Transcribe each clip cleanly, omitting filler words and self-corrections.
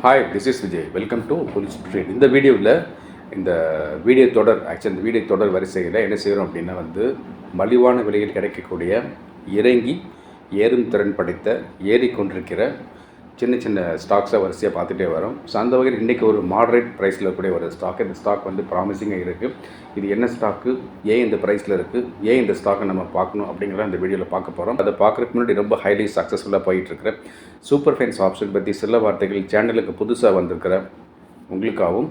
Hi, this is Vijay. Welcome to Bull Street. இந்த வீடியோவில் இந்த வீடியோ தொடர் இந்த வீடியோ தொடர் வரிசையில் என்ன செய்கிறோம் அப்படின்னா மலிவான விலையில் கிடைக்கக்கூடிய இறங்கி ஏறும் திறன் படைத்த ஏறிக்கொண்டிருக்கிற சின்ன சின்ன ஸ்டாக்ஸை வரிசையாக பார்த்துட்டே வரோம். ஸோ அந்த வகையில் இன்றைக்கி ஒரு மாடரேட் ப்ரைஸில் இருக்கக்கூடிய ஒரு ஸ்டாக். இந்த ஸ்டாக் ப்ராமிசிங்காக இருக்குது. இது என்ன ஸ்டாக்கு, ஏன் இந்த ப்ரைஸில் இருக்குது, ஏன் இந்த ஸ்டாக்கை நம்ம பார்க்கணும் அப்படிங்கிறத இந்த வீடியோவில் பார்க்க போகிறோம். அதை பார்க்குறதுக்கு முன்னாடி ரொம்ப ஹைலி சக்ஸஸ்ஃபுல்லாக போயிட்டுருக்கிற சூப்பர் ஃபைன்ஸ் ஆப்ஷன் பற்றி சில வார்த்தைகள் சேனலுக்கு புதுசாக வந்திருக்கிற உங்களுக்காகவும்,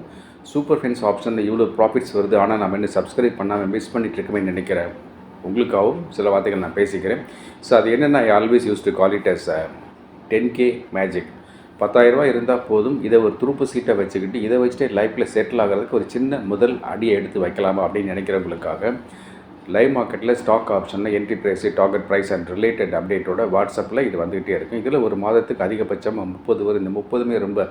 சூப்பர் ஃபைன்ஸ் ஆப்ஷனில் இவ்வளோ ப்ராஃபிட்ஸ் வருது ஆனால் நம்ம இன்னும் சப்ஸ்கிரைப் பண்ணாமல் மிஸ் பண்ணிகிட்டு இருக்கமே நினைக்கிறேன் உங்களுக்காகவும் சில வார்த்தைகள் நான் பேசிக்கிறேன். ஸோ அது என்னென்னா, I always use to call it as 10K magic. 10,000 இருந்தால் போதும், இதை ஒரு துருப்பு சீட்டை வச்சுக்கிட்டு இதை வச்சுட்டு லைஃப்பில் செட்டில் ஆகிறதுக்கு ஒரு சின்ன முதல் அடியை எடுத்து வைக்கலாமா அப்படின்னு நினைக்கிறவங்களுக்காக லைவ் மார்க்கெட்டில் ஸ்டாக் ஆப்ஷனில் entry price, target price and related அப்டேட்டோட வாட்ஸ்அப்பில் இது வந்துகிட்டே இருக்கும். இதில் ஒரு மாதத்துக்கு அதிகபட்சமாக 30 வரும். இந்த 30மே ரொம்ப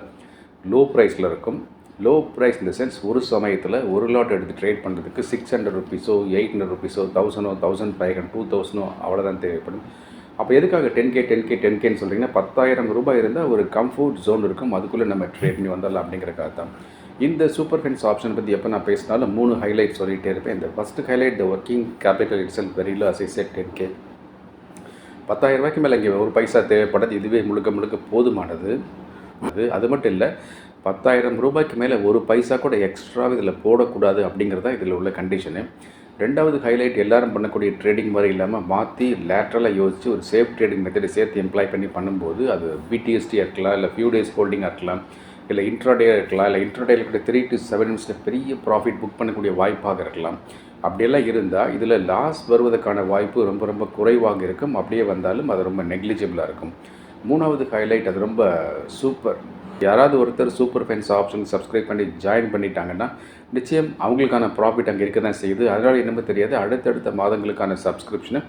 லோ ப்ரைஸில் இருக்கும். லோ ப்ரைஸ் இந்த சென்ஸ் ஒரு சமயத்தில் ஒரு லாட் எடுத்து ட்ரேட் பண்ணுறதுக்கு 600 ருபீஸோ 800 ருபீஸோ 1000 1500 2000 அவ்வளோதான் தேவைப்படும். அப்போ எதுக்காக 10Kன்னு சொல்கிறீங்கன்னா, 10,000 ரூபாய் இருந்தால் ஒரு கம்ஃபர்ட் ஜோன் இருக்கும், அதுக்குள்ளே நம்ம ட்ரேட் பண்ணி வந்துடலாம் அப்படிங்கிறக்காக தான். இந்த சூப்பர் ஃபைன்ஸ் ஆப்ஷன் பற்றி எப்போ நான் பேசினாலும் 3 ஹைலைட் சொல்லிகிட்டே இருப்பேன். இந்த first highlight, the working capital itself very low, as I set 10K. 10,000 ரூபாய்க்கு மேலே இங்கே ஒரு பைசா தேவைப்படாது, இதுவே முழுக்க போதுமானது. அது மட்டும் இல்லை, 10,000 ரூபாய்க்கு மேலே ஒரு பைசா கூட எக்ஸ்ட்ராவாக இதில் போடக்கூடாது அப்படிங்கிறதா இதில் உள்ள கண்டிஷனு. ரெண்டாவது ஹைலைட், எல்லாரும் பண்ணக்கூடிய ட்ரேடிங் மாதிரி இல்லாமல் மாற்றி லேட்ரலாக யோசித்து ஒரு சேஃப் ட்ரேடிங் மெத்தடை சேர்த்து எம்ப்ளாய் பண்ணி பண்ணும்போது, அது பிடிஎஸ்டியாக இருக்கலாம், இல்லை ஃபியூ டேஸ் ஹோல்டிங்காக இருக்கலாம், இல்லை இன்ட்ராடேயாக இருக்கலாம், இல்லை இன்ட்ராடேயில் கூட 3 to 7 நிமிஷத்தில் பெரிய ப்ராஃபிட் புக் பண்ணக்கூடிய வாய்ப்பாக இருக்கலாம். அப்படியெல்லாம் இருந்தால் இதில் லாஸ் வருவதற்கான வாய்ப்பு ரொம்ப குறைவாக இருக்கும். அப்படியே வந்தாலும் அது ரொம்ப நெக்லிஜிபிளாக இருக்கும். மூணாவது ஹைலைட், அது ரொம்ப சூப்பர். யாராவது ஒருத்தர் சூப்பர் ஃபைன்ஸ் ஆப்ஷன் சப்ஸ்கிரைப் பண்ணி ஜாயின் பண்ணிட்டாங்கன்னா நிச்சயம் அவங்களுக்கான ப்ராஃபிட் அங்கே இருக்க தான் செய்யுது. அதனால் என்னமோ தெரியாது, அடுத்தடுத்த மாதங்களுக்கான சப்ஸ்கிரிப்ஷனை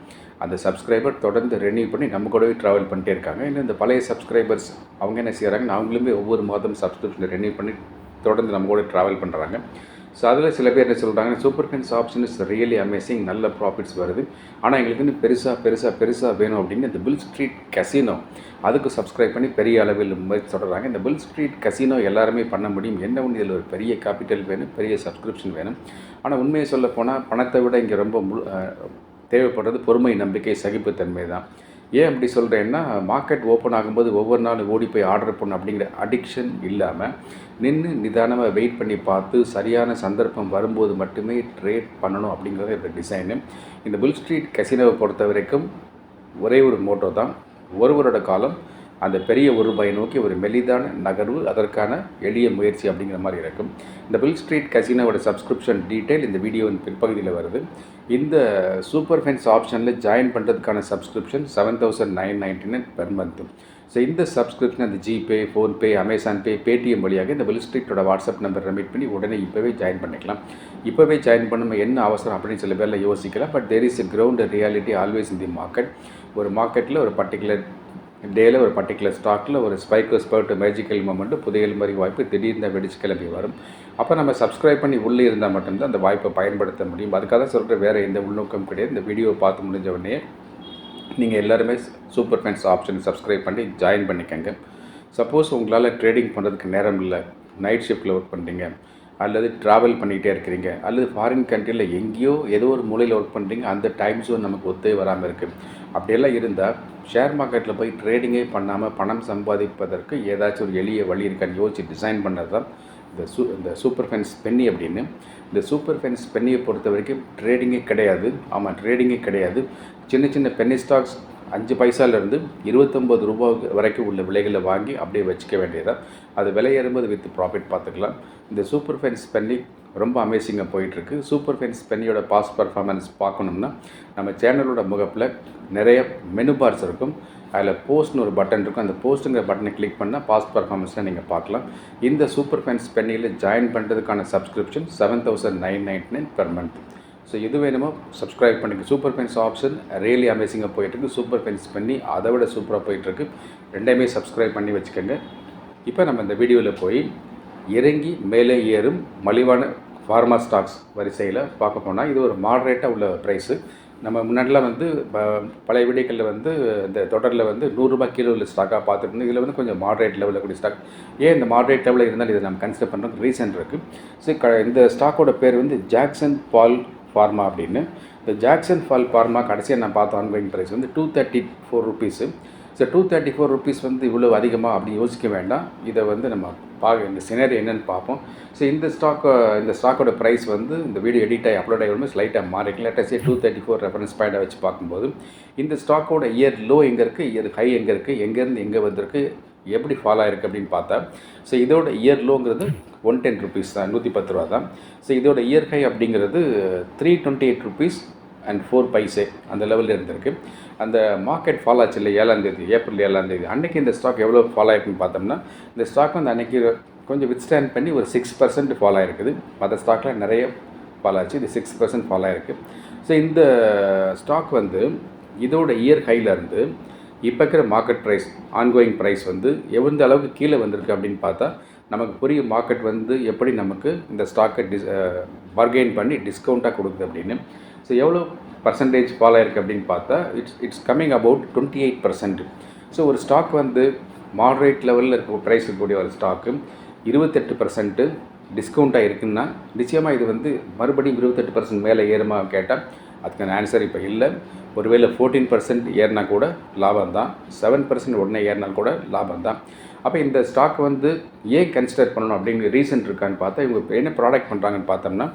அந்த சப்ஸ்கிரைபர் தொடர்ந்து ரெனியூ பண்ணி நம்ம கூடவே ட்ராவல் பண்ணிட்டே இருக்காங்க. இன்னும் இந்த பழைய சப்ஸ்கிரைபர்ஸ் அவங்க என்ன செய்கிறாங்கன்னா, அவங்களுமே ஒவ்வொரு மாதம் சப்ஸ்கிரிப்ஷனை ரெனியூ பண்ணி தொடர்ந்து நம்ம கூட ட்ராவல் பண்ணுறாங்க. ஸோ அதில் சில பேர் என்ன சொல்கிறாங்க, super fines option is really amazing, நல்ல ப்ராஃபிட்ஸ் வருது, ஆனால் எங்களுக்கு இன்னும் பெருசாக வேணும் அப்படின்னு இந்த புல் ஸ்ட்ரீட் கசினோ அதுக்கு சப்ஸ்கிரைப் பண்ணி பெரிய அளவில் முயற்சி தொடர்றாங்க. இந்த புல் ஸ்ட்ரீட் கசினோ எல்லாருமே பண்ண முடியும். என்ன ஒன்று, இதில் ஒரு பெரிய கேபிட்டல் வேணும், பெரிய சப்ஸ்கிரிப்ஷன் வேணும். ஆனால் உண்மையை சொல்ல போனால் பணத்தை விட இங்கே ரொம்ப தேவைப்படுறது பொறுமை, நம்பிக்கை, சகிப்புத்தன்மை தான். ஏன் அப்படி சொல்கிறேன்னா, மார்க்கெட் ஓப்பன் ஆகும்போது ஒவ்வொரு நாளும் ஓடி போய் ஆர்டர் பண்ணணும் அப்படிங்கிற அடிக்ஷன் இல்லாமல் நின்று நிதானமாக வெயிட் பண்ணி பார்த்து சரியான சந்தர்ப்பம் வரும்போது மட்டுமே ட்ரேட் பண்ணணும் அப்படிங்கிறது இந்த டிசைனு. இந்த புல் ஸ்ட்ரீட் கசினோவை பொறுத்த வரைக்கும் ஒரே ஒரு மோட்டோ தான், ஒரு வருட காலம் அந்த பெரிய ஒரு ரூபாயை நோக்கி ஒரு மெலிதான நகர்வு, அதற்கான எளிய முயற்சி அப்படிங்கிற மாதிரி இருக்கும். இந்த புல் ஸ்ட்ரீட் கசினோவோட சப்ஸ்கிரிப்ஷன் டீட்டெயில் இந்த வீடியோவின் பிற்பகுதியில் வருது. இந்த சூப்பர் ஃபைன்ஸ் ஆப்ஷனில் ஜாயின் பண்ணுறதுக்கான சப்ஸ்கிரிப்ஷன் 7,999 பெர் மந்த். ஸோ இந்த சப்ஸ்கிரிப்ஷன் அந்த ஜிபே, ஃபோன்பே, அமேசான் பே, பேடிஎம் வழியாக இந்த புல் ஸ்ட்ரீட்டோட வாட்ஸ்அப் நம்பர் ரெமிட் பண்ணி உடனே இப்போவே ஜாயின் பண்ணிக்கலாம். இப்போவே ஜாயின் பண்ணணும் என்ன அவசரம் அப்படின்னு சில பேரில் யோசிக்கலாம். But there is a ground reality always in the market. ஒரு மார்க்கெட்டில் ஒரு பர்டிகுலர் டேயில் ஒரு பர்டிகுலர் ஸ்டாக்கில் ஒரு ஸ்பர்ட் மேஜிக்கல் மூமெண்ட்டு, புதையல் மாதிரி வாய்ப்பு திடீர்னு வெடிச்சு கிளம்பி வரும். அப்போ நம்ம சப்ஸ்கிரைப் பண்ணி உள்ளே இருந்தால் மட்டும்தான் அந்த வாய்ப்பை பயன்படுத்த முடியும். அதுக்காக தான் சொல்கிற, வேறு எந்த உள்நோக்கம் கிடையாது. இந்த வீடியோவை பார்த்து முடிஞ்ச உடனே நீங்கள் எல்லாருமே சூப்பர் ஃபைன்ஸ் ஆப்ஷன் சப்ஸ்கிரைப் பண்ணி ஜாயின் பண்ணிக்கோங்க. சப்போஸ் உங்களால் ட்ரேடிங் பண்ணுறதுக்கு நேரம் இல்லை, நைட் ஷிஃப்ட்டில் ஒர்க் பண்ணுறீங்க, அல்லது ட்ராவல் பண்ணிகிட்டே இருக்கிறீங்க, அல்லது ஃபாரின் கண்ட்ரியில் எங்கேயோ ஏதோ ஒரு மூலையில் ஒர்க் பண்ணுறீங்க, அந்த டைம் ஜோன் நமக்கு ஒத்தே வராமல் இருக்குது. அப்படியெல்லாம் இருந்தால் ஷேர் மார்க்கெட்டில் போய் ட்ரேடிங்கே பண்ணாமல் பணம் சம்பாதிப்பதற்கு ஏதாச்சும் ஒரு எளிய வழி இருக்கான்னு யோசிச்சு டிசைன் பண்ணது தான் இந்த சூப்பர் ஃபைன்ஸ் பென்னி அப்படின்னு. இந்த சூப்பர் ஃபைன்ஸ் பென்னியை பொறுத்த வரைக்கும் ட்ரேடிங்கே கிடையாது. சின்ன பென்னி ஸ்டாக்ஸ் 5 பைசாலேருந்து 29 ரூபா வரைக்கும் உள்ள விலைகளை வாங்கி அப்படியே வச்சுக்க வேண்டியதான். அது விலை ஏறும்போது வித் ப்ராஃபிட் பார்த்துக்கலாம். இந்த சூப்பர் ஃபைன்ஸ் பென்னி ரொம்ப அமேசிங்காக போயிட்டுருக்கு. சூப்பர் ஃபைன்ஸ் பென்னியோட பாஸ்ட் பர்ஃபார்மன்ஸ் பார்க்கணும்னா நம்ம சேனலோட முகப்பில் நிறைய மெனு பார்ஸ் இருக்கும். அதில் போஸ்ட்னு ஒரு பட்டன் இருக்கும். அந்த போஸ்ட்டுங்கிற பட்டனை கிளிக் பண்ணால் பாஸ்ட் பர்ஃபார்மன்ஸில் நீங்கள் பார்க்கலாம். இந்த சூப்பர் ஃபைன்ஸ் பென்னியில் ஜாயின் பண்ணுறதுக்கான சப்ஸ்கிரிப்ஷன் 7,999 பெர் மந்த். ஸோ எது வேணுமோ சப்ஸ்கிரைப் பண்ணிக்க. சூப்பர் ஃபைன்ஸ் ஆப்ஷன் ரியலி அமேசிங்காக போயிட்டுருக்கு. சூப்பர் ஃபைன்ஸ் பென்னி அதை விட சூப்பராக போயிட்டுருக்கு. ரெண்டையுமே சப்ஸ்கிரைப் பண்ணி வச்சுக்கோங்க. இப்போ நம்ம இந்த வீடியோவில் போய் இறங்கி மேலே ஏறும் மலிவான ஃபார்மா ஸ்டாக்ஸ் வரிசையில் பார்க்க போனால் இது ஒரு மாடரேட்டாக உள்ள ப்ரைஸு. நம்ம முன்னாடிலாம் வந்து பழைய வீடியோக்களில் வந்து இந்த தொடரில் வந்து ரூ. 100 கீழே உள்ள ஸ்டாக்காக பார்த்துட்டு இருந்தோம். இதில் வந்து கொஞ்சம் மாடரேட் லெவலில் கூடிய ஸ்டாக். ஏன் இந்த மாடரேட் லெவலில் இருந்தாலும் இதை நம்ம கன்சிடர் பண்ணுறோம் ரீசன் இருக்குது. ஸோ இந்த ஸ்டாக்கோட பேர் வந்து ஜாக்சன் பால் ஃபார்மா அப்படின்னு. இந்த ஜாக்சன் பால் ஃபார்மா கடைசியாக நான் பார்த்த ஆன்லைன் ப்ரைஸ் வந்து ₹234. ஸோ ₹234 வந்து இவ்வளோ அதிகமாக அப்படி யோசிக்க வேண்டாம். இதை வந்து நம்ம இந்த சினரி என்னென்னு பார்ப்போம். ஸோ இந்த ஸ்டாக்கோட ப்ரைஸ் வந்து இந்த வீடியோ எடிட் ஆகி அப்லோட் ஆகி ஸ்லைட்டாக மாறிக்கலாம். லேட்டஸ்ட் 234 ரெஃபரன்ஸ் பாயிண்ட்டை வச்சு பார்க்கும்போது இந்த ஸ்டாக்கோட இயர் லோ எங்கே இருக்குது, இயர் ஹை எங்கே இருக்குது, எங்கேருந்து எங்கே வந்திருக்கு, எப்படி ஃபாலோ ஆயிருக்கு அப்படின்னு பார்த்தா, ஸோ இதோட இயர் லோங்கிறது ₹110 தான், ₹110 தான். ஸோ இதோட இயர் ஹை அப்படிங்கிறது ₹328.04 அந்த லெவலில் இருந்திருக்கு. அந்த மார்க்கெட் ஃபாலோ ஆச்சு இல்லை 7ஆம் தேதி, ஏப்ரல் 7ஆம் தேதி அன்றைக்கி இந்த ஸ்டாக் எவ்வளோ ஃபாலோ ஆயிருக்குன்னு பார்த்தோம்னா, இந்த ஸ்டாக் வந்து அன்றைக்கி கொஞ்சம் வித்ஸ்டாண்ட் பண்ணி ஒரு 6% ஃபாலோ ஆகிருக்குது. மற்ற ஸ்டாக்கில் நிறைய ஃபாலோ ஆச்சு, இது 6% ஃபாலோ ஆகிருக்கு. ஸோ இந்த ஸ்டாக் வந்து இதோட இயர் ஹையிலேருந்து இப்போ இருக்கிற மார்க்கெட் ப்ரைஸ், ஆன்கோயிங் ப்ரைஸ் வந்து எந்த அளவுக்கு கீழே வந்திருக்கு அப்படின்னு பார்த்தா நமக்கு புரியும் மார்க்கெட் வந்து எப்படி நமக்கு இந்த ஸ்டாக்கை பார்கெயின் பண்ணி டிஸ்கவுண்ட்டாக கொடுக்குது அப்படின்னு. ஸோ எவ்வளோ பர்சன்டேஜ் ஃபாலோ ஆயிருக்கு அப்படின்னு பார்த்தா இட்ஸ் கம்மிங் அபவுட் 28%. ஸோ ஒரு ஸ்டாக் வந்து மாடரேட் லெவலில் இருக்க ப்ரைஸ் இருக்கக்கூடிய ஒரு ஸ்டாக்கு 28% டிஸ்கவுண்ட்டாக இருக்குன்னா நிச்சயமாக இது வந்து மறுபடியும் 28% மேலே ஏறுமா கேட்டால் அதுக்கான ஆன்சர் இப்போ இல்லை. ஒருவேளை 14% ஏறினா கூட லாபம் தான், 7% உடனே ஏறினால் கூட லாபம் தான். அப்போ இந்த ஸ்டாக் வந்து ஏன் கன்சிடர் பண்ணணும் அப்படிங்கிற ரீசன் இருக்கான்னு பார்த்தா, இவங்க என்ன ப்ராடக்ட் பண்ணுறாங்கன்னு பார்த்தோம்னா,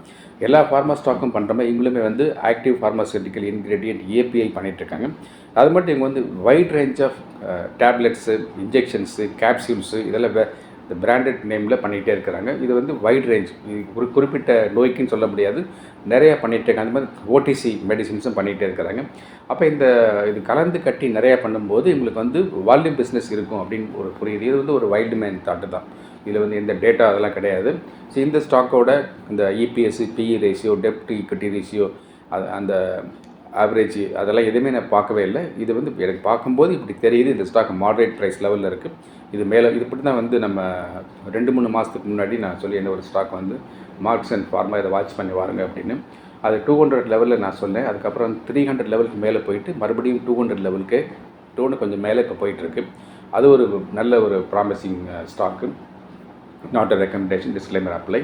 எல்லா ஃபார்மா ஸ்டாக்கும் பண்ணுற மாதிரி இவங்களுமே வந்து ஆக்டிவ் ஃபார்மாசூட்டிக்கல் இன்க்ரீடியன்ட் ஏபிஐ பண்ணிகிட்ருக்காங்க. அது மட்டும் இவங்க வந்து wide range of tablets, injections, capsules இதெல்லாம் இந்த பிராண்டட் நேமில் பண்ணிகிட்டே இருக்கிறாங்க. இது வந்து வைட் ரேஞ்ச், ஒரு குறிப்பிட்ட நோய்க்குன்னு சொல்ல முடியாது, நிறையா பண்ணிகிட்டு இருக்காங்க. அந்த மாதிரி ஓடிசி மெடிசின்ஸும் பண்ணிகிட்டே இருக்கிறாங்க. அப்போ இது கலந்து கட்டி நிறையா பண்ணும்போது இவங்களுக்கு வந்து வால்யூம் பிஸ்னஸ் இருக்கும் அப்படின்னு ஒரு புரியுது. இது வந்து ஒரு வைல்டு மேன் தாட்டு தான். இதில் வந்து எந்த டேட்டா அதெல்லாம் கிடையாது. ஸோ இந்த ஸ்டாக்கோட இந்த EPS, BE ratio, dept equity ratio, அந்த ஆவரேஜ் அதெல்லாம் எதுவுமே நான் பார்க்கவே இல்லை. இது வந்து எனக்கு பார்க்கும்போது இப்படி தெரியுது, இந்த ஸ்டாக் மாடரேட் ப்ரைஸ் லெவலில் இருக்குது. இது மேலே இது இப்படி தான் வந்து நம்ம 2-3 மாதத்துக்கு முன்னாடி நான் சொல்லி என்ன ஒரு ஸ்டாக் வந்து மார்க்ஸ் அண்ட் ஃபார்மா இதை வாட்ச் பண்ணி வாருங்க அப்படின்னு. அது 200 லெவலில் நான் சொன்னேன். அதுக்கப்புறம் 300 லெவலுக்கு மேலே போயிட்டு மறுபடியும் 200 லெவலுக்கு டோனு கொஞ்சம் மேலே இப்போ போயிட்டுருக்கு. அது ஒரு நல்ல ஒரு promising stock. Not a recommendation, disclaimer apply.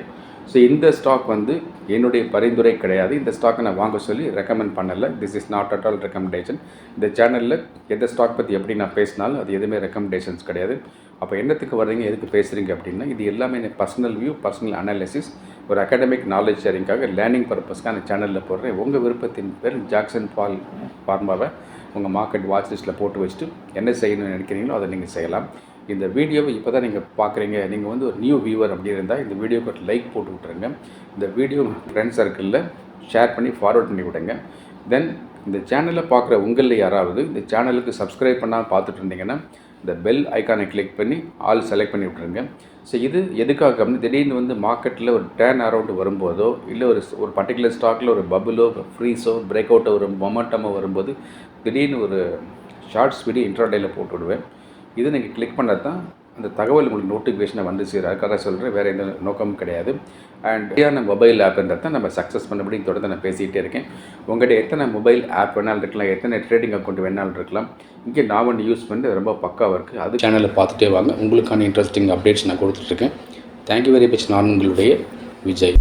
So இந்த ஸ்டாக் வந்து என்னுடைய பரிந்துரை கிடையாது. இந்த ஸ்டாக்கை நான் வாங்க சொல்லி ரெக்கமெண்ட் பண்ணலை. This is not at all recommendation. இந்த சேனலில் எந்த ஸ்டாக் பற்றி எப்படி நான் பேசினாலும் அது எதுவுமே ரெக்கமெண்டேஷன்ஸ் கிடையாது. அப்போ என்னத்துக்கு வர்றீங்க, எதுக்கு பேசுகிறீங்க அப்படின்னா, இது எல்லாமே எனக்கு பர்சனல் வியூ, பர்சனல் அனாலிசிஸ், ஒரு அகாடமிக் நாலேஜ் ஷேரிங்காக லேர்னிங் பர்பஸ்க்காக சேனலில் போடுறேன். உங்கள் விருப்பத்தின் பேர் ஜாக்சன் பால் ஃபார்மாவை உங்கள் மார்க்கெட் வாட்ச் லிஸ்ட்டில் போட்டு வச்சுட்டு என்ன செய்யணும்னு நினைக்கிறீங்களோ அதை நீங்கள் செய்யலாம். இந்த வீடியோவை இப்போ தான் நீங்கள் பார்க்குறீங்க, நீங்கள் வந்து ஒரு நியூ வியூவர் அப்படி இருந்தால் இந்த வீடியோக்கு ஒரு லைக் போட்டு விட்ருங்க. இந்த வீடியோ ஃப்ரெண்ட்ஸ் சர்க்கிளில் ஷேர் பண்ணி ஃபார்வர்ட் பண்ணி விடுங்க. தென் இந்த சேனலில் பார்க்குற உங்களில் யாராவது இந்த சேனலுக்கு சப்ஸ்கிரைப் பண்ணால் பார்த்துட்டு இருந்தீங்கன்னா இந்த பெல் ஐக்கானை கிளிக் பண்ணி ஆல் செலக்ட் பண்ணி விட்ருங்க. ஸோ இது எதுக்காக அப்படின்னு திடீர்னு வந்து மார்க்கெட்டில் ஒரு டேர்ன் அரவுண்டு வரும்போதோ, இல்லை ஒரு பர்டிகுலர் ஸ்டாக்கில் ஒரு பபுளோ, ஃப்ரீஸோ, பிரேக் அவுட்டோ, ஒரு மொமெண்டமோ வரும்போது திடீர்னு ஒரு ஷார்ட்ஸ் வீடியோ இன்ட்ராடேயில் போட்டு விடுவேன். இதை நீங்கள் கிளிக் பண்ணால் தான் அந்த தகவல் உங்களுக்கு நோட்டிஃபிகேஷனை வந்து சேரும். அதுக்காக சொல்கிறேன், வேறு எந்த நோக்கமும் கிடையாது. அண்ட் சரியான மொபைல் ஆப்ன்றது தான் நம்ம சக்ஸஸ் பண்ணபடி தொடர்ந்து நான் பேசிகிட்டே இருக்கேன். உங்கள்கிட்ட எத்தனை மொபைல் ஆப் வேணாலும் இருக்கலாம், எத்தனை ட்ரேடிங் அக்கௌண்ட் வேணாலும் இருக்கலாம். இங்கே நான் ஒன்று யூஸ் பண்ணி ரொம்ப பக்காவாக இருக்குது. அது சேனலில் பார்த்துட்டே வாங்க, உங்களுக்கான இன்ட்ரெஸ்டிங் அப்டேட்ஸ் நான் கொடுத்துட்ருக்கேன். Thank you very much. நான் உங்களுடைய விஜய்.